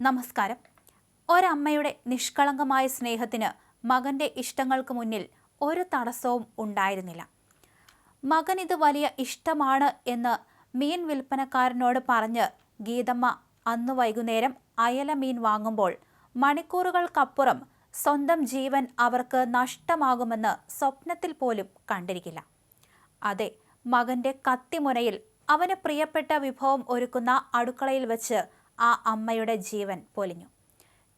നമസ്കാരം. ഒരമ്മയുടെ നിഷ്കളങ്കമായ സ്നേഹത്തിന് മകന്റെ ഇഷ്ടങ്ങൾക്ക് മുന്നിൽ ഒരു തടസ്സവും ഉണ്ടായിരുന്നില്ല. മകൻ ഇത് വലിയ ഇഷ്ടമാണ് എന്ന് മീൻ വിൽപ്പനക്കാരനോട് പറഞ്ഞ് ഗീതമ്മ അന്നു വൈകുന്നേരം അയല മീൻ വാങ്ങുമ്പോൾ മണിക്കൂറുകൾക്കപ്പുറം സ്വന്തം ജീവൻ അവർക്ക് നഷ്ടമാകുമെന്ന് സ്വപ്നത്തിൽ പോലും കണ്ടിരിക്കില്ല. അതെ, മകന്റെ കത്തിമുനയിൽ അവന് പ്രിയപ്പെട്ട വിഭവം ഒരുക്കുന്ന അടുക്കളയിൽ വെച്ച് ആ അമ്മയുടെ ജീവൻ പൊലിഞ്ഞു.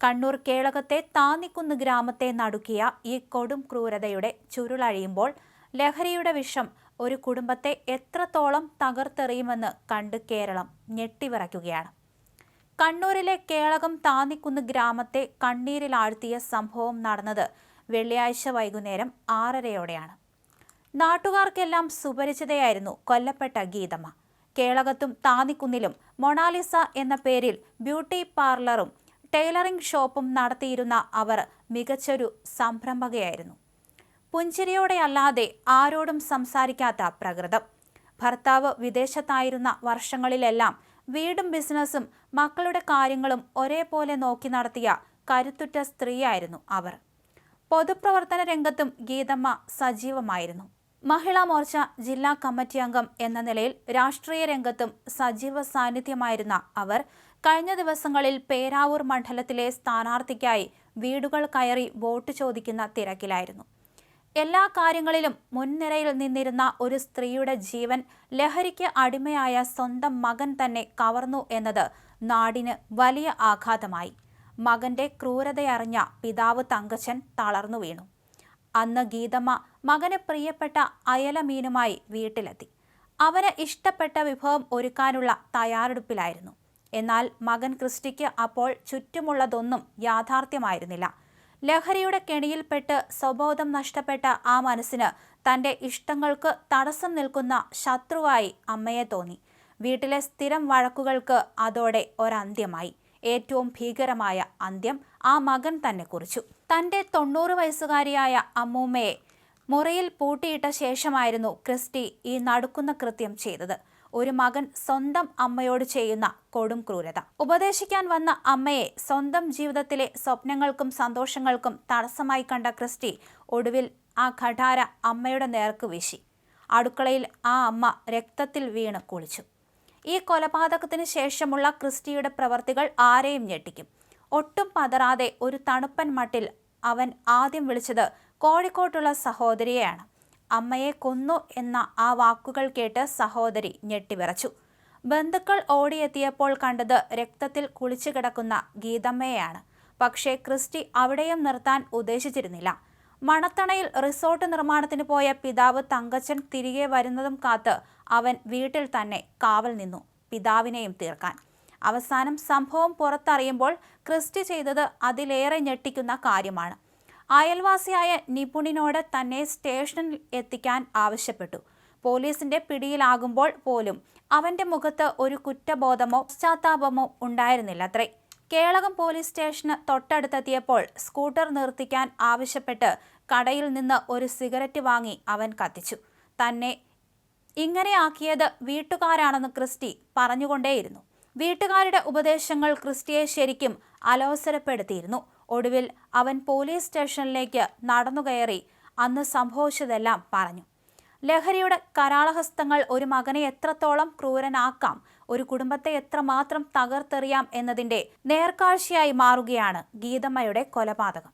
കണ്ണൂർ കേളകത്തെ താന്നിക്കുന്ന് ഗ്രാമത്തെ നടുക്കിയ ഈ കൊടും ക്രൂരതയുടെ ചുരുളഴിയുമ്പോൾ ലഹരിയുടെ വിഷം ഒരു കുടുംബത്തെ എത്രത്തോളം തകർത്തെറിയുമെന്ന് കണ്ട് കേരളം ഞെട്ടിവിറയ്ക്കുകയാണ്. കണ്ണൂരിലെ കേളകം താന്നിക്കുന്ന് ഗ്രാമത്തെ കണ്ണീരിലാഴ്ത്തിയ സംഭവം നടന്നത് വെള്ളിയാഴ്ച വൈകുന്നേരം 6:30-യോടെയാണ്. നാട്ടുകാർക്കെല്ലാം സുപരിചിതയായിരുന്നു കൊല്ലപ്പെട്ട ഗീതമ്മ. കേളകത്തും താന്നിക്കുന്നിലും മൊണാലിസ എന്ന പേരിൽ ബ്യൂട്ടി പാർലറും ടൈലറിംഗ് ഷോപ്പും നടത്തിയിരുന്ന അവർ മികച്ചൊരു സംരംഭകയായിരുന്നു. പുഞ്ചിരിയോടെയല്ലാതെ ആരോടും സംസാരിക്കാത്ത പ്രകൃതം. ഭർത്താവ് വിദേശത്തായിരുന്ന വർഷങ്ങളിലെല്ലാം വീടും ബിസിനസ്സും മക്കളുടെ കാര്യങ്ങളും ഒരേപോലെ നോക്കി നടത്തിയ കരുത്തുറ്റ സ്ത്രീയായിരുന്നു അവർ. പൊതുപ്രവർത്തന രംഗത്തും ഗീതമ്മ സജീവമായിരുന്നു. മഹിളാ മോർച്ച ജില്ലാ കമ്മിറ്റി അംഗം എന്ന നിലയിൽ രാഷ്ട്രീയ രംഗത്തും സജീവ സാന്നിധ്യമായിരുന്ന അവർ കഴിഞ്ഞ ദിവസങ്ങളിൽ പേരാവൂർ മണ്ഡലത്തിലെ സ്ഥാനാർത്ഥിക്കായി വീടുകൾ കയറി വോട്ട് ചോദിക്കുന്ന തിരക്കിലായിരുന്നു. എല്ലാ കാര്യങ്ങളിലും മുൻനിരയിൽ നിന്നിരുന്ന ഒരു സ്ത്രീയുടെ ജീവൻ ലഹരിക്ക് അടിമയായ സ്വന്തം മകൻ തന്നെ കവർന്നു എന്നത് നാടിന് വലിയ ആഘാതമായി. മകന്റെ ക്രൂരതയറിഞ്ഞ പിതാവ് തങ്കച്ചൻ തളർന്നു വീണു. അന്ന് ഗീതമ്മ മകന് പ്രിയപ്പെട്ട അയല മീനുമായി വീട്ടിലെത്തി. അവന് ഇഷ്ടപ്പെട്ട വിഭവം ഒരുക്കാനുള്ള തയ്യാറെടുപ്പിലായിരുന്നു. എന്നാൽ മകൻ ക്രിസ്റ്റിക്ക് അപ്പോൾ ചുറ്റുമുള്ളതൊന്നും യാഥാർത്ഥ്യമായിരുന്നില്ല. ലഹരിയുടെ കെണിയിൽപ്പെട്ട് സ്വബോധം നഷ്ടപ്പെട്ട ആ മനസ്സിന് തൻ്റെ ഇഷ്ടങ്ങൾക്ക് തടസ്സം നിൽക്കുന്ന ശത്രുവായി അമ്മയെ തോന്നി. വീട്ടിലെ സ്ഥിരം വഴക്കുകൾക്ക് അതോടെ ഒരന്ത്യമായി. ഏറ്റവും ഭീകരമായ അന്ത്യം ആ മകൻ തന്നെ കുറിച്ചു. തൻ്റെ 90 വയസ്സുകാരിയായ അമ്മൂമ്മയെ മുറിയിൽ പൂട്ടിയിട്ട ശേഷമായിരുന്നു ക്രിസ്റ്റി ഈ നടുക്കുന്ന കൃത്യം ചെയ്തത്. ഒരു മകൻ സ്വന്തം അമ്മയോട് ചെയ്യുന്ന കൊടും ക്രൂരത. ഉപദേശിക്കാൻ വന്ന അമ്മയെ സ്വന്തം ജീവിതത്തിലെ സ്വപ്നങ്ങൾക്കും സന്തോഷങ്ങൾക്കും തടസ്സമായി കണ്ട ക്രിസ്റ്റി ഒടുവിൽ ആ ഖഠാര അമ്മയുടെ നേർക്ക് വീശി. അടുക്കളയിൽ ആ അമ്മ രക്തത്തിൽ വീണ് കുളിച്ചു. ഈ കൊലപാതകത്തിന് ശേഷമുള്ള ക്രിസ്റ്റിയുടെ പ്രവർത്തികൾ ആരെയും ഞെട്ടിക്കും. ഒട്ടും പതറാതെ ഒരു തണുപ്പൻ മട്ടിൽ അവൻ ആദ്യം വിളിച്ചത് കോഴിക്കോട്ടുള്ള സഹോദരിയെയാണ്. അമ്മയെ കൊന്നു എന്ന ആ വാക്കുകൾ കേട്ട് സഹോദരി ഞെട്ടിവിറച്ചു. ബന്ധുക്കൾ ഓടിയെത്തിയപ്പോൾ കണ്ടത് രക്തത്തിൽ കുളിച്ചു കിടക്കുന്ന ഗീതമ്മയെയാണ്. പക്ഷേ ക്രിസ്റ്റി അവിടെയും നിർത്താൻ ഉദ്ദേശിച്ചിരുന്നില്ല. മണത്തണയിൽ റിസോർട്ട് നിർമ്മാണത്തിന് പോയ പിതാവ് തങ്കച്ചൻ തിരികെ വരുന്നതും കാത്ത് അവൻ വീട്ടിൽ തന്നെ കാവൽ നിന്നു, പിതാവിനെയും തീർക്കാൻ. അവസാനം സംഭവം പുറത്തറിയുമ്പോൾ ക്രിസ്റ്റി ചെയ്തത് അതിലേറെ ഞെട്ടിക്കുന്ന കാര്യമാണ്. അയൽവാസിയായ നിപുണിനോട് തന്നെ സ്റ്റേഷനിൽ എത്തിക്കാൻ ആവശ്യപ്പെട്ടു. പോലീസിന്റെ പിടിയിലാകുമ്പോൾ പോലും അവന്റെ മുഖത്ത് ഒരു കുറ്റബോധമോ പശ്ചാത്താപമോ ഉണ്ടായിരുന്നില്ലത്രേ. കേളകം പോലീസ് സ്റ്റേഷന് തൊട്ടടുത്തെത്തിയപ്പോൾ സ്കൂട്ടർ നിർത്തിക്കാൻ ആവശ്യപ്പെട്ട് കടയിൽ നിന്ന് ഒരു സിഗരറ്റ് വാങ്ങി അവൻ കത്തിച്ചു. തന്നെ ഇങ്ങനെയാക്കിയത് വീട്ടുകാരാണെന്ന് ക്രിസ്റ്റി പറഞ്ഞുകൊണ്ടേയിരുന്നു. വീട്ടുകാരുടെ ഉപദേശങ്ങൾ ക്രിസ്റ്റിയെ ശരിക്കും അലോസരപ്പെടുത്തിയിരുന്നു. ഒടുവിൽ അവൻ പോലീസ് സ്റ്റേഷനിലേക്ക് നടന്നുകയറി അന്ന് സംഭവിച്ചതെല്ലാം പറഞ്ഞു. ലഹരിയുടെ കരാളഹസ്തങ്ങൾ ഒരു മകനെ എത്രത്തോളം ക്രൂരനാക്കാം, ഒരു കുടുംബത്തെ എത്രമാത്രം തകർത്തെറിയാം എന്നതിൻ്റെ നേർക്കാഴ്ചയായി മാറുകയാണ് ഗീതമ്മയുടെ കൊലപാതകം.